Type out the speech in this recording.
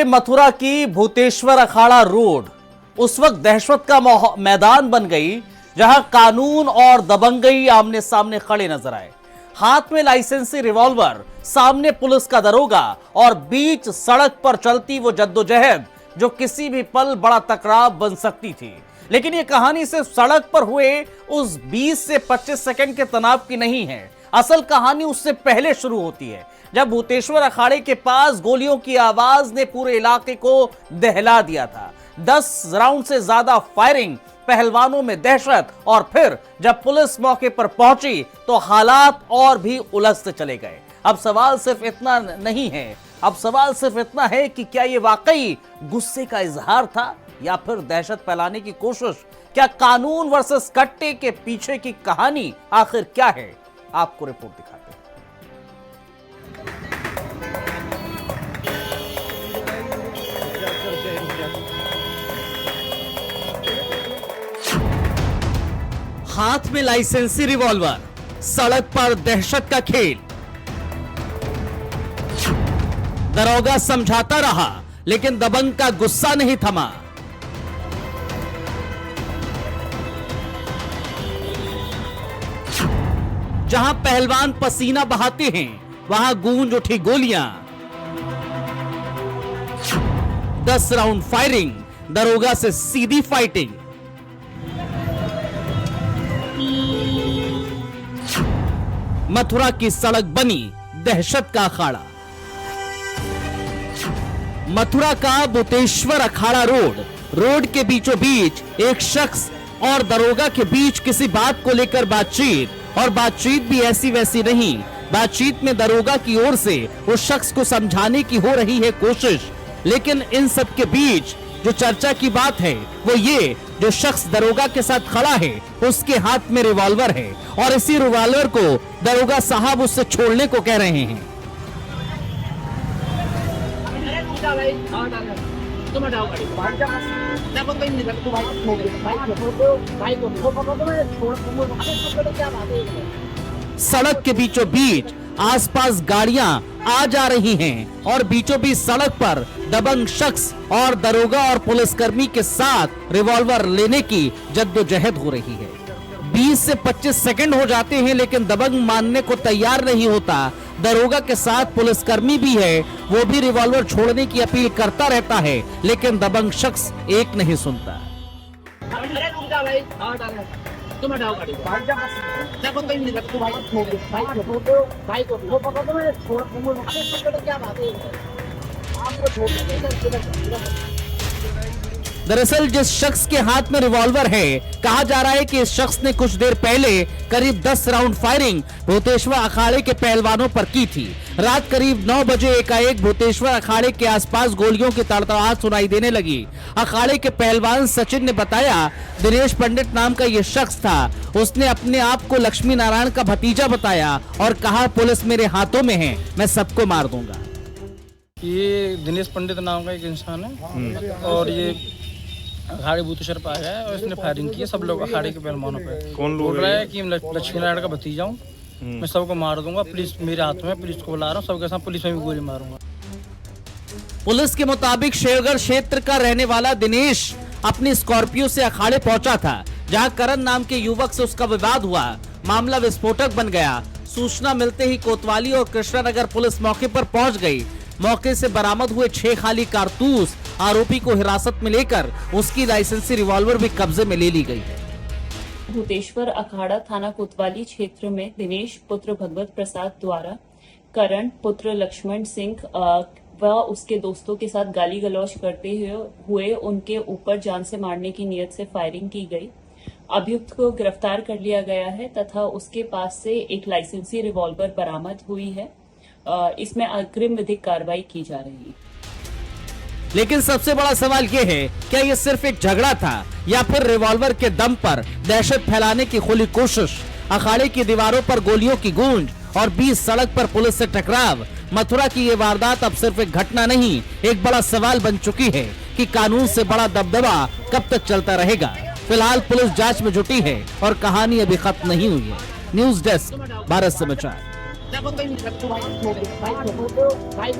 मथुरा की भूतेश्वर अखाड़ा रोड उस वक्त दहशत का मैदान बन गई जहां कानून और दबंगई आमने सामने खड़े नजर आए। हाथ में लाइसेंसी रिवॉल्वर, सामने पुलिस का दरोगा और बीच सड़क पर चलती वो जद्दोजहद जो किसी भी पल बड़ा टकराव बन सकती थी। लेकिन ये कहानी सिर्फ सड़क पर हुए उस 20 से 25 सेकंड के तनाव की नहीं है। असल कहानी उससे पहले शुरू होती है जब भूतेश्वर अखाड़े के पास गोलियों की आवाज ने पूरे इलाके को दहला दिया था। 10 राउंड से ज्यादा फायरिंग, पहलवानों में दहशत और फिर जब पुलिस मौके पर पहुंची तो हालात और भी उलझते चले गए। अब सवाल सिर्फ इतना नहीं है, अब सवाल सिर्फ इतना है कि क्या यह वाकई गुस्से का इजहार था या फिर दहशत फैलाने की कोशिश। क्या कानून वर्सेस कट्टे के पीछे की कहानी आखिर क्या है, आपको रिपोर्ट दिखाते हैं। हाथ में लाइसेंसी रिवॉल्वर, सड़क पर दहशत का खेल। दरोगा समझाता रहा लेकिन दबंग का गुस्सा नहीं थमा। जहां पहलवान पसीना बहाते हैं वहां गूंज उठी गोलियां। 10 राउंड फायरिंग, दरोगा से सीधी फाइटिंग। मथुरा की सड़क बनी दहशत का अखाड़ा। मथुरा का भूतेश्वर अखाड़ा रोड के बीचों बीच एक शख्स और दरोगा के बीच किसी बात को लेकर बातचीत, और बातचीत भी ऐसी वैसी नहीं। बातचीत में दरोगा की ओर से उस शख्स को समझाने की हो रही है कोशिश, लेकिन इन सब के बीच जो चर्चा की बात है वो ये, जो शख्स दरोगा के साथ खड़ा है उसके हाथ में रिवॉल्वर है और इसी रिवॉल्वर को दरोगा साहब उससे छोड़ने को कह रहे हैं। सड़क के बीचों बीच आसपास गाड़ियां आ जा रही हैं और बीचों बीच सड़क पर दबंग शख्स और दरोगा और पुलिसकर्मी के साथ रिवॉल्वर लेने की जद्दोजहद हो रही है। 20 से 25 सेकंड हो जाते हैं लेकिन दबंग मानने को तैयार नहीं होता। दरोगा के साथ पुलिसकर्मी भी है, वो भी रिवॉल्वर छोड़ने की अपील करता रहता है लेकिन दबंग शख्स एक नहीं सुनता। दरअसल जिस शख्स के हाथ में रिवॉल्वर है, कहा जा रहा है कि इस शख्स ने कुछ देर पहले करीब 10 राउंड फायरिंग भूतेश्वर अखाड़े के पहलवानों पर की थी। रात करीब 9 बजे एकाएक भूतेश्वर अखाड़े के आसपास गोलियों की तड़तड़ाहट सुनाई देने लगी। अखाड़े के पहलवान सचिन ने बताया, दिनेश पंडित नाम का ये शख्स था। उसने अपने आप को लक्ष्मी नारायण का भतीजा बताया और कहा, पुलिस मेरे हाथों में है, मैं सबको मार दूंगा। ये दिनेश पंडित नाम का एक इंसान है और ये अखाड़े भूतेश्वर पे आया है और इसने फायरिंग की है सब लोग अखाड़े के पहलवानों पे। कौन लोग बोल रहा है कि लक्ष्मी नारायण का भतीजा हूँ, मैं सबको मार दूंगा, पुलिस मेरे हाथ में, पुलिस को बुला रहा हूँ, सबके साथ पुलिस में भी गोली मारूंगा। पुलिस के मुताबिक शेरगढ़ क्षेत्र का रहने वाला दिनेश अपनी स्कॉर्पियो से अखाड़े पहुंचा था जहां करण नाम के युवक से उसका विवाद हुआ। मामला विस्फोटक बन गया। सूचना मिलते ही कोतवाली और कृष्णानगर पुलिस मौके पर पहुंच गई। मौके से बरामद हुए 6 खाली कारतूस, आरोपी को हिरासत में लेकर उसकी लाइसेंसी रिवॉल्वर भी कब्जे में ले ली गई है। भूतेश्वर अखाड़ा थाना कोतवाली क्षेत्र में दिनेश पुत्र भगवत प्रसाद द्वारा करण पुत्र लक्ष्मण सिंह व उसके दोस्तों के साथ गाली गलौज करते हुए उनके ऊपर जान से मारने की नियत से फायरिंग की गई। अभियुक्त को गिरफ्तार कर लिया गया है तथा उसके पास से एक लाइसेंसी रिवॉल्वर बरामद हुई है। इसमें अग्रिम विधिक कार्रवाई की जा रही है। लेकिन सबसे बड़ा सवाल यह है, क्या यह सिर्फ एक झगड़ा था या फिर रिवॉल्वर के दम पर दहशत फैलाने की खुली कोशिश। अखाड़े की दीवारों पर गोलियों की गूंज और बीच सड़क पर पुलिस से टकराव। मथुरा की ये वारदात अब सिर्फ एक घटना नहीं, एक बड़ा सवाल बन चुकी है कि कानून से बड़ा दबदबा कब तक चलता रहेगा। फिलहाल पुलिस जांच में जुटी है और कहानी अभी खत्म नहीं हुई है। न्यूज डेस्क, भारत समाचार। भाई